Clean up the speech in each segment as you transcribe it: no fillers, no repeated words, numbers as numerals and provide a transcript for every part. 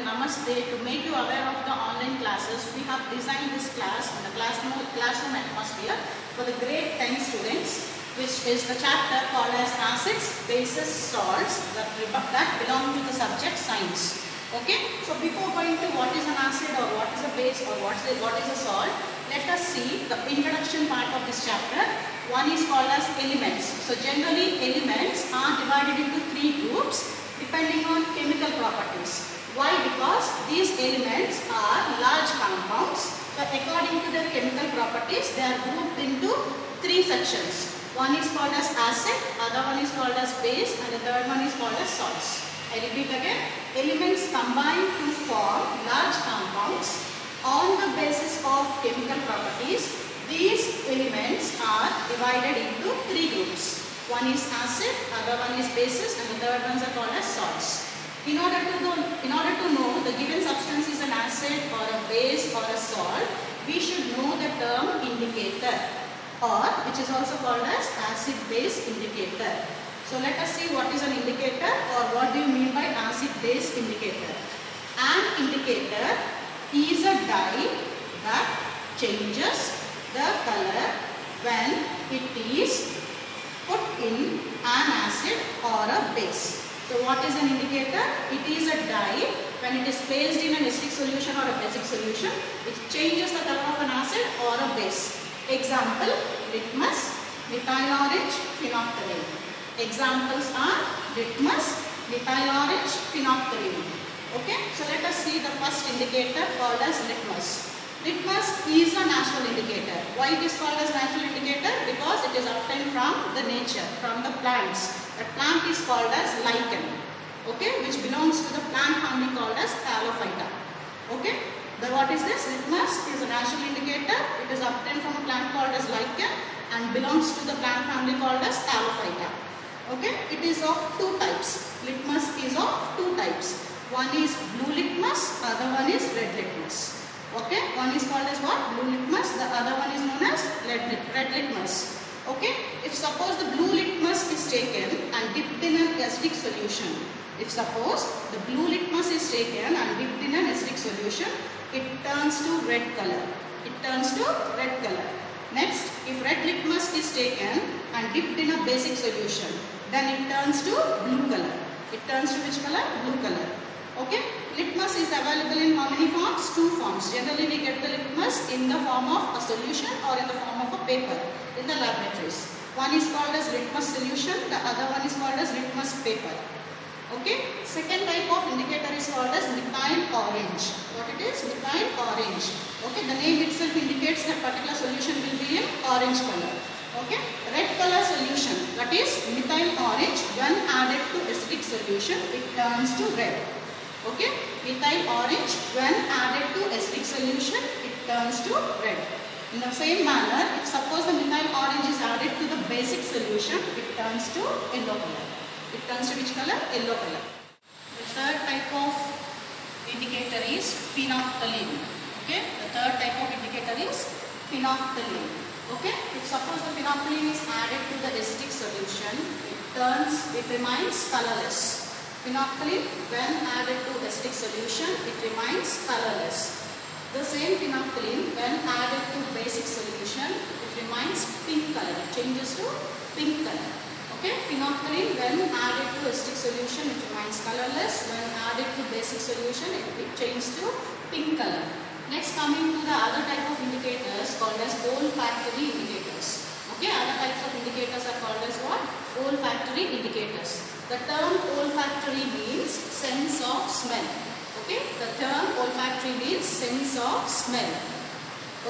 Namaste. To make you aware of the online classes, we have designed this class in the classroom atmosphere for the grade 10 students, which is the chapter called as acids, bases, salts that belong to the subject science. Okay, so before going to what is an acid or what is a base or what is a salt, let us see the introduction part of this chapter. One is called as elements. So generally elements are divided into three groups depending on chemical properties. Why? Because these elements are large compounds. So according to their chemical properties, they are grouped into three sections. One is called as acid, other one is called as base, and the third one is called as salts. I repeat again, elements combine to form large compounds on the basis of chemical properties. These elements are divided into three groups. One is acid, other one is bases, and the third ones are called as salts. In order to know the given substance is an acid or a base or a salt, we should know the term indicator, or which is also called as acid-base indicator. So let us see what is an indicator, or what do you mean by acid-base indicator. An indicator is a dye that changes the color when it is put in an acid or a base. So what is an indicator? It is a dye when it is placed in an acidic solution or a basic solution, which changes the color of an acid or a base. Example, litmus, methyl orange, phenolphthalein. Examples are litmus, methyl orange, phenolphthalein. Okay, so let us see the first indicator called as litmus. Litmus is a natural indicator. Why it is called as natural indicator? Because it is obtained from the nature, from the plants. The plant is called as lichen, okay, which belongs to the plant family called as Thallophyta. Okay, what is this? Litmus is a natural indicator. It is obtained from a plant called as lichen and belongs to the plant family called as Thallophyta. Okay, it is of two types. Litmus is of two types. One is blue litmus, other one is red litmus. Okay, one is called as what? Blue litmus, the other one is known as red litmus. Okay, if suppose the blue litmus is taken and dipped in an acidic solution, if suppose the blue litmus is taken and dipped in an acidic solution, it turns to red color. It turns to red color. Next, if red litmus is taken and dipped in a basic solution, then it turns to blue color. It turns to which color? Blue color. Okay, litmus is available in how many forms? Two forms. Generally we get the litmus in the form of a solution or in the form of a paper in the laboratories. One is called as litmus solution, the other one is called as litmus paper. Okay, second type of indicator is called as methyl orange. What it is? Methyl orange. Okay, the name itself indicates that particular solution will be in orange color. Okay, red color solution, that is methyl orange, when added to acidic solution it turns to red. Okay, methyl orange when added to acidic solution it turns to red. In the same manner, if suppose the methyl orange is added to the basic solution, it turns to yellow color. It turns to which color? Yellow color. The third type of indicator is phenolphthalein. Okay, the third type of indicator is phenolphthalein. Okay, if suppose the phenolphthalein is added to the acidic solution, it remains colorless. Phenolphthalein, when added to acidic solution, it remains colorless. The same phenolphthalein, when added to basic solution, it remains pink color. It changes to pink color. Okay, phenolphthalein, when added to acidic solution, it remains colorless. When added to basic solution, it changes to pink color. Next, coming to the other type of indicators called as olfactory indicators. Okay, other types of indicators are called as what? Olfactory indicators. The term olfactory means sense of smell. Okay, the term olfactory means sense of smell.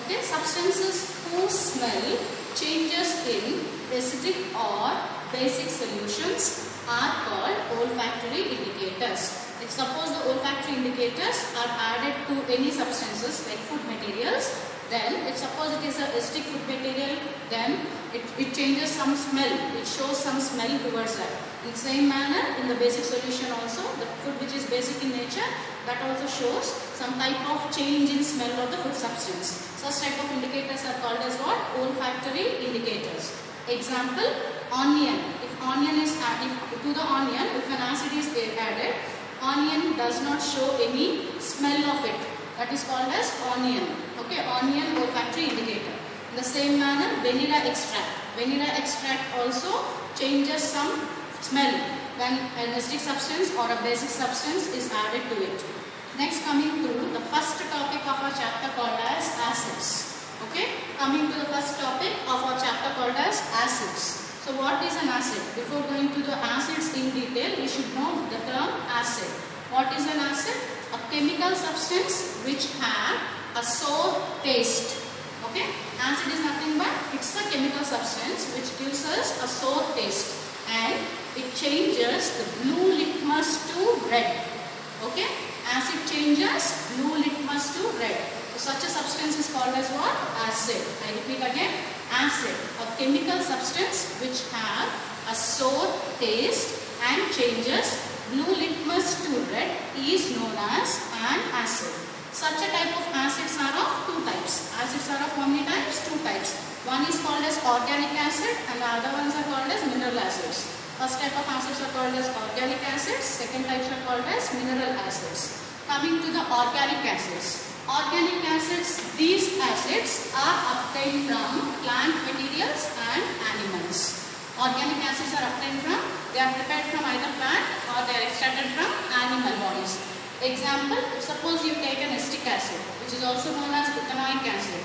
Okay, substances whose smell changes in acidic or basic solutions are called olfactory indicators. If suppose the olfactory indicators are added to any substances like food materials, then if suppose it is a acidic food material, then it changes some smell, it shows some smell towards that. In the same manner, in the basic solution also, the food which is basic in nature, that also shows some type of change in smell of the food substance. Such type of indicators are called as what? Olfactory indicators. Example, onion. If onion is added to the onion, if an acid is added, Onion does not show any smell of it. That is called as onion. Okay, onion olfactory indicator. In the same manner, vanilla extract. Vanilla extract also changes some smell when an acidic substance or a basic substance is added to it. Next, coming to the first topic of our chapter called as acids. Okay, coming to the first topic of our chapter called as acids. So what is an acid? Before going to the acids in detail, we should know the term acid. What is an acid? A chemical substance which have a sour taste. Okay, acid is nothing but it's a chemical substance which gives us a sour taste and it changes the blue litmus to red. Okay, acid changes blue litmus to red. So such a substance is called as what? Acid. I repeat again, acid, a chemical substance which have a sour taste and changes blue litmus to red is known as an acid. Such a type of acids are of two types. Acids are of how many types? Two types. One is called as organic acid and the other ones are called as mineral acids. First type of acids are called as organic acids. Second types are called as mineral acids. Coming to the organic acids. Organic acids, these acids are obtained from plant materials and animals. Organic acids are obtained from, they are prepared from either plant or they are extracted from animal bodies. Example, suppose you take an acetic acid, which is also known as ethanoic acid.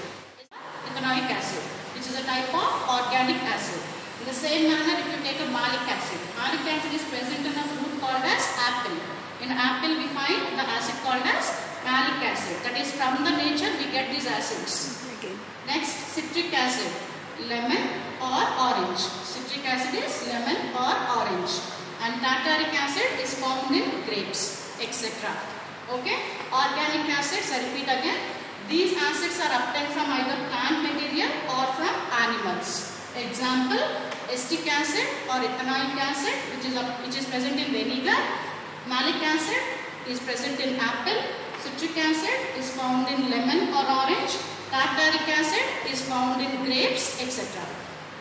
Ethanoic acid, which is a type of organic acid. In the same manner, if you take a malic acid is present in a fruit called as apple. In apple, we find the acid called as malic acid. That is, from the nature we get these acids. Next, citric acid, lemon or orange. Citric acid is lemon or orange. And tartaric acid is found in grapes, etc. Okay, organic acids, I repeat again, these acids are obtained from either plant material or from animals. Example, acetic acid or ethanoic acid, which is present in vinegar. Malic acid is present in apple. Citric acid is found in lemon or orange. Tartaric acid is found in grapes, etc.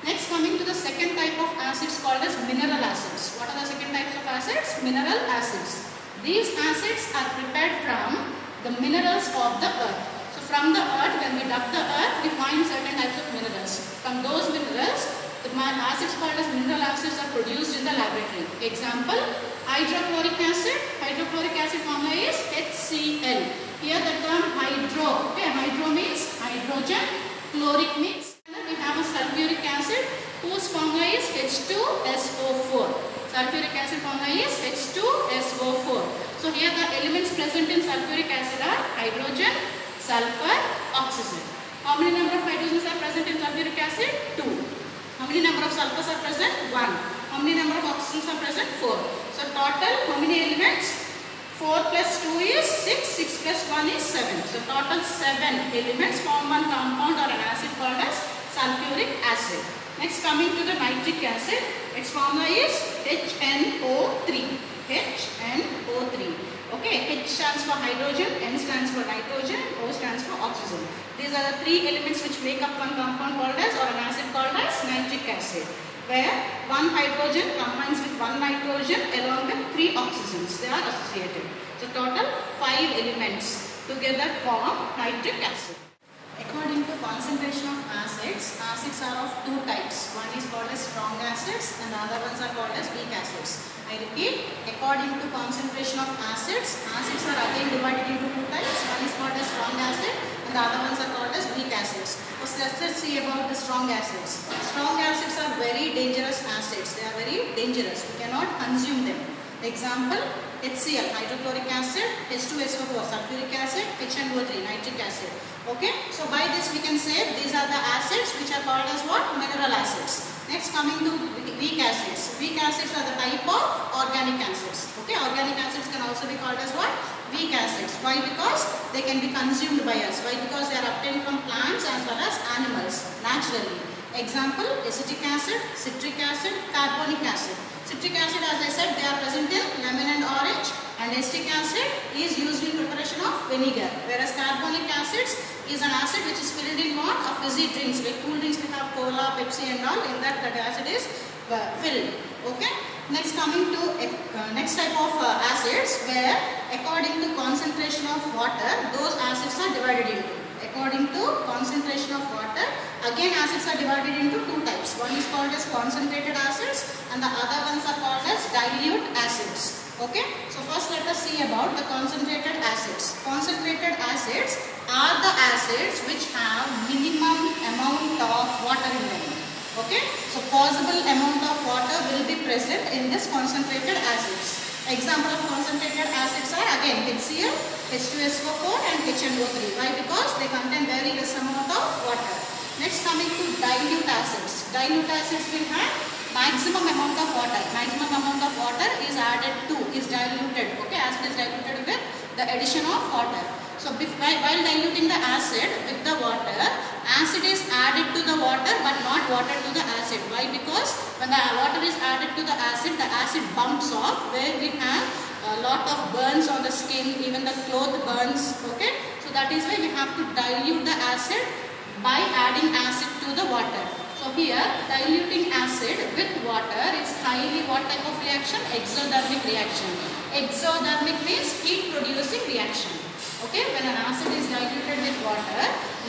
Next, coming to the second type of acids called as mineral acids. What are the second types of acids? Mineral acids. These acids are prepared from the minerals of the earth. So from the earth, when we dug the earth, we find certain types of minerals. From those minerals, the acids called as mineral acids are produced in the laboratory. Example, hydrochloric acid. Hydrochloric acid formula is HCl. Here the term hydro. Okay, hydro means hydrogen. Chloric means we have a sulfuric acid whose formula is H2SO4. Sulfuric acid formula is H2SO4. So here the elements present in sulfuric acid are hydrogen, sulfur, oxygen. How many number of hydrogens are present in sulfuric acid? 2. How many number of sulfurs are present? 1. How many number of oxygens are present? 4. So total how many elements? 4 plus 2 is 6, 6 plus 1 is 7. So total 7 elements form one compound or an acid called as sulfuric acid. Next, coming to the nitric acid, its formula is HNO3. HNO3. Okay, H stands for hydrogen, N stands for nitrogen, O stands for oxygen. These are the three elements which make up one compound called as or an acid called as nitric acid, where one hydrogen combines with one nitrogen along with 3 oxygens. They are associated. So total 5 elements together form nitric acid. According to concentration of acids, acids are of two types. One is called as strong acids and the other ones are called as weak acids. I repeat, according to concentration of acids, acids are again divided into two types. One is called as strong acid and the other ones are called as weak acids. So let's see about the strong acids. Strong acids are very dangerous acids. They are very dangerous. We cannot consume them. Example, HCl, hydrochloric acid, H2SO4, sulfuric acid, HNO3, nitric acid. Okay, so by this we can say these are the acids which are called as what? Mineral acids. Next, coming to weak acids. Weak acids are the type of organic acids. Okay, organic acids can also be called as what? Weak acids. Why? Because they can be consumed by us. Why? Because they are obtained from plants as well as animals naturally. Example, acetic acid, citric acid, carbonic acid. Citric acid, as I said, they are present in lemon and orange, and acetic acid is used in preparation of vinegar, whereas carbonic acids is an acid which is filled in what? Of fizzy drinks, like cool drinks we have cola, Pepsi and all. In that acid is filled. Okay. Next coming to next type of acids, where according to concentration of water, those acids are divided into. According to concentration of water, again acids are divided into two types. One is called as concentrated acids and the other ones are called as dilute acids. Okay, so first let us see about the concentrated acids. Concentrated acids are the acids which have minimum amount of water in them. Okay, so possible amount of water will be present in this concentrated acids. Example of concentrated acids are again HCl, H2SO4 and HNO3. Why? Because they contain very less amount of water. Next coming to dilute acids. Dilute acids will have maximum amount of water. Maximum amount of water is added to, is diluted. Okay, acid is diluted with the addition of water. So while diluting the acid with the water, acid is added to the water but not water to the acid. Why? Because when the water is added to the acid bumps off, where we have a lot of burns on the skin, even the cloth burns. Okay, so that is why we have to dilute the acid by adding acid to the water. So here diluting acid with water is highly what type of reaction? Exothermic reaction. Exothermic means heat producing reaction. Okay, when an acid is diluted with water,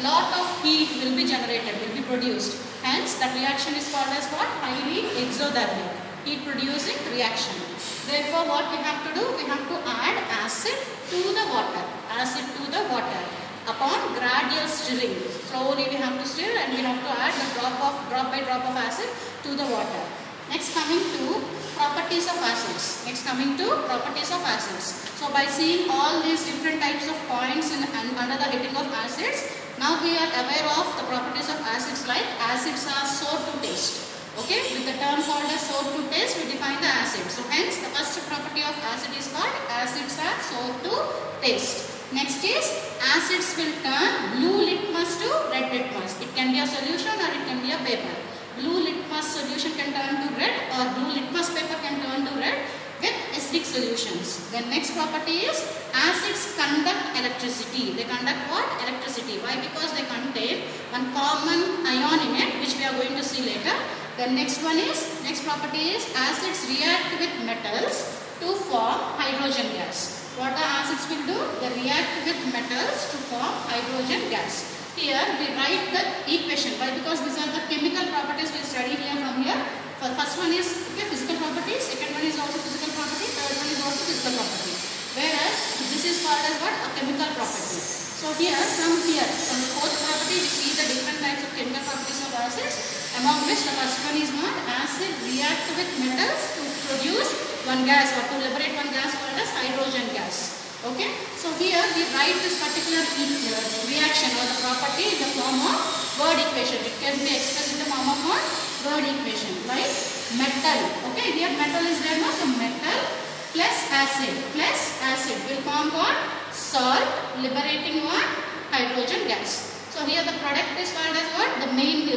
lot of heat will be generated, will be produced. Hence, that reaction is called as what? Highly exothermic, heat producing reaction. Therefore, what we have to do? We have to add acid to the water. Acid to the water. Upon gradual stirring, slowly we have to stir and we have to add the drop by drop of acid to the water. Next coming to properties of acids. Next coming to properties of acids. So by seeing all these different types of points under the heading of acids, now we are aware of the properties of acids, like acids are sour to taste. Okay, with the term called as sour to taste, we define the acid. So hence the first property of acid is called acids are sour to taste. Next is acids will turn blue litmus to red litmus. It can be a solution or it can be a paper. Blue litmus solution can turn to red or blue litmus paper can turn to red with acidic solutions. Then next property is acids conduct electricity. They conduct what? Electricity. Why? Because they contain one common ion in it, which we are going to see later. Then next property is acids react with metals to form hydrogen gas. What the acids will do? They react with metals to form hydrogen gas. Here we write the equation. Why? Because these are the chemical properties we study here from here. First one is physical property, second one is also physical property, third one is also physical property. Whereas this is called as what? A chemical property. So from the fourth property, we see the different types of chemical properties of acids, among which the first one is what? Acid react with metals to produce one gas or to liberate one gas called as hydrogen gas. Okay, so here we write this particular reaction or the property in the form of word equation. It can be expressed in the form of what? Word equation, like metal. Okay, here metal is there now, so metal plus acid will form what? Salt, liberating what? Hydrogen gas. So here the product is called as what? The main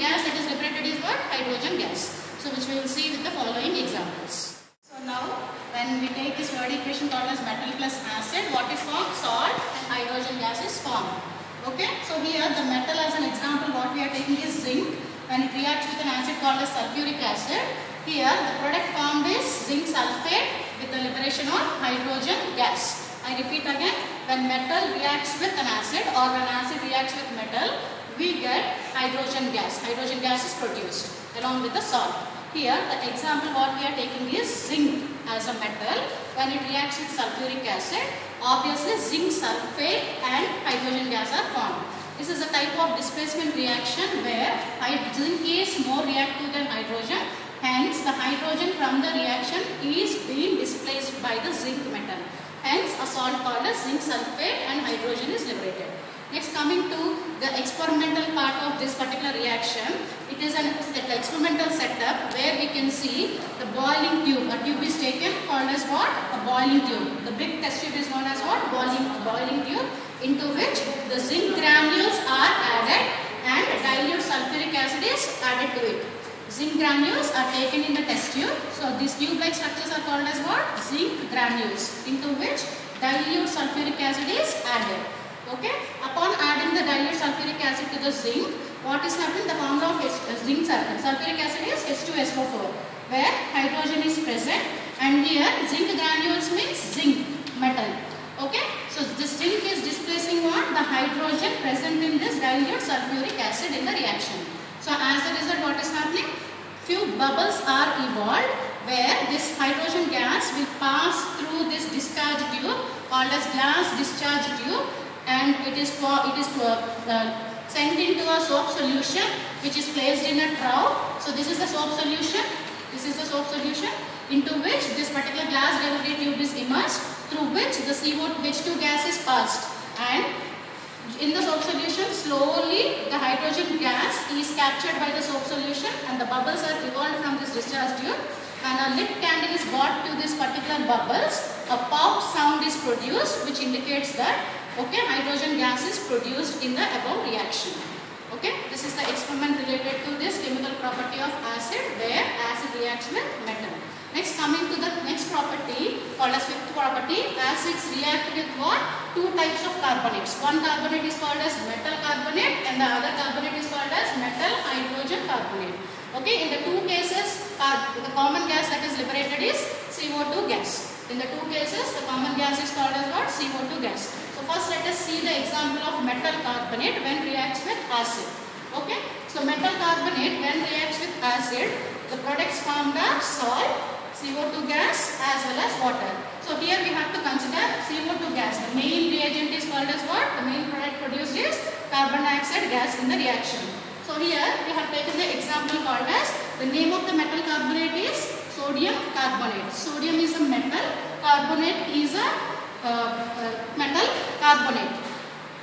gas that is liberated is what? Hydrogen gas. So which we will see with the following examples. So now when we take this word equation called as metal plus acid, what is formed? Salt and hydrogen gas is formed. Okay, so here the metal as an example, what we are taking is zinc. When it reacts with an acid called as sulfuric acid, here the product formed is zinc sulfate with the liberation of hydrogen gas. I repeat again, when metal reacts with an acid or when acid reacts with metal, we get hydrogen gas. Hydrogen gas is produced along with the salt. Here the example what we are taking is zinc as a metal. When it reacts with sulfuric acid, obviously zinc sulfate and hydrogen gas are formed. This is a type of displacement reaction where zinc is more reactive than hydrogen. Hence the hydrogen from the reaction is being displaced by the zinc metal. Hence a salt called as zinc sulfate and hydrogen is liberated. Next, coming to the experimental part of this particular reaction, it is an experimental setup where we can see the boiling tube. A tube is taken called as what? A boiling tube. The big test tube is known as what? Boiling tube, into which the zinc granules are added and dilute sulfuric acid is added to it. Zinc granules are taken in the test tube. So these tube-like structures are called as what? Zinc granules, into which dilute sulfuric acid is added. Okay. Upon adding the dilute sulfuric acid to the zinc, what is happening? The formula of zinc sulfuric acid is H2SO4. where hydrogen is present, and here zinc granules means zinc metal. Okay, so this zinc is displacing what? The hydrogen present in this dilute sulfuric acid in the reaction. So as a result, what is happening? Few bubbles are evolved where this hydrogen gas will pass through this discharge tube called as glass discharge tube, and it is sent into a soap solution which is placed in a trough. So this is the soap solution. This is the soap solution into which this particular glass delivery tube is immersed, through which the H2 gas is passed, and in the soap solution slowly the hydrogen gas is captured by the soap solution and the bubbles are evolved from this discharge tube, and a lit candle is brought to this particular bubbles. A pop sound is produced which indicates that hydrogen gas is produced in the above reaction. Okay, this is the experiment related to this chemical property of acid where acid reacts with metal. Next, coming to the next property called as fifth property, acids react with what? Two types of carbonates. One carbonate is called as metal carbonate and the other carbonate is called as metal hydrogen carbonate. Okay, in the two cases, the common gas that is liberated is CO2 gas. In the two cases, the common gas is called as what? CO2 gas. So first let us see the example of metal carbonate when reacts with acid. Okay, so metal carbonate when reacts with acid, the products formed are salt, CO2 gas as well as water. So here we have to consider CO2 gas. The main reagent is called as what? The main product produced is carbon dioxide gas in the reaction. So here we have taken the example called as, the name of the metal carbonate is sodium carbonate. Sodium is a metal, carbonate is a metal carbonate.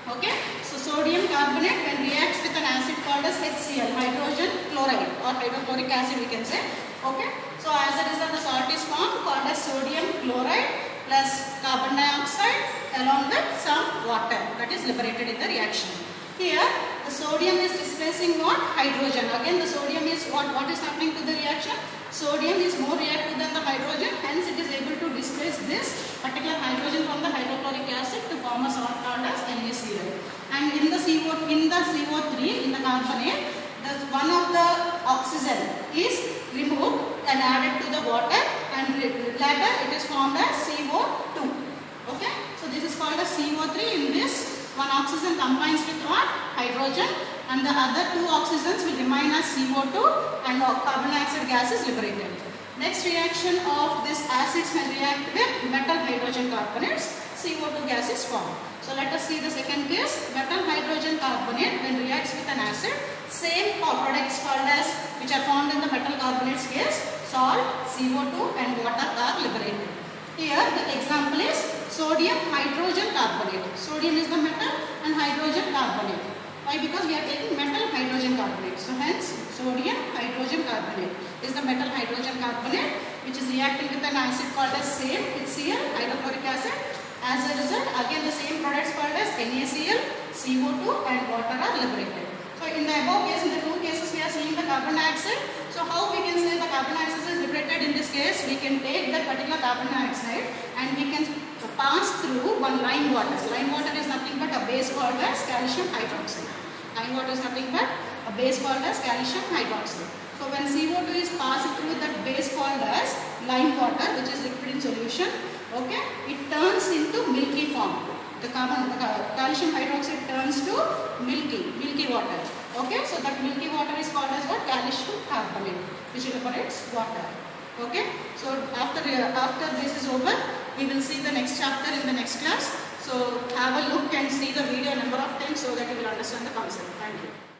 Okay, so sodium carbonate when reacts with an acid called as HCl, hydrogen chloride or hydrochloric acid we can say. Okay, so as a result the salt is formed called as sodium chloride plus carbon dioxide along with some water that is liberated in the reaction. Here the sodium is displacing what? Hydrogen. Again the sodium is what is happening to the reaction? Sodium is more reactive than the hydrogen, hence it is able to displace this particular hydrogen from the hydrochloric acid to form a salt called as NaCl. And in the CO3, in the carbonate, one of the oxygen is removed and added to the water, and later it is formed as CO2. Okay, so this is called as CO3. In this, one oxygen combines with what? Hydrogen, and the other two oxygens will remain as CO2 and carbon dioxide gas is liberated. Next reaction of this acids when react with metal hydrogen carbonates, CO2 gas is formed. So let us see the second case. Metal hydrogen carbonate when reacts with an acid, same products called as which are formed in the metal carbonates case, salt, CO2 and water are liberated. Here the example is sodium hydrogen carbonate. Sodium is the metal and hydrogen carbonate. Why? Because we are taking metal hydrogen carbonate. So hence sodium hydrogen carbonate is the metal hydrogen carbonate which is reacting with an acid called as same HCl, hydrochloric acid. As a result, again the same products called as NaCl, CO2 and water are liberated. So in the above case, in the two cases we are seeing the carbon dioxide. So how we can say the carbon dioxide is liberated in this case? We can take that particular carbon dioxide and we can pass through one lime water. Lime water is nothing but a base called as calcium hydroxide. Lime water is nothing but a base called as calcium hydroxide. So when CO2 is passed through that base called as lime water, which is liquid in solution, okay, it turns into milky form. The calcium hydroxide turns to milky water. Okay, so that milky water is called as what? Calcium carbonate, which evaporates water. Okay, so after this is over, we will see the next chapter in the next class. So have a look and see the video number of times so that you will understand the concept. Thank you.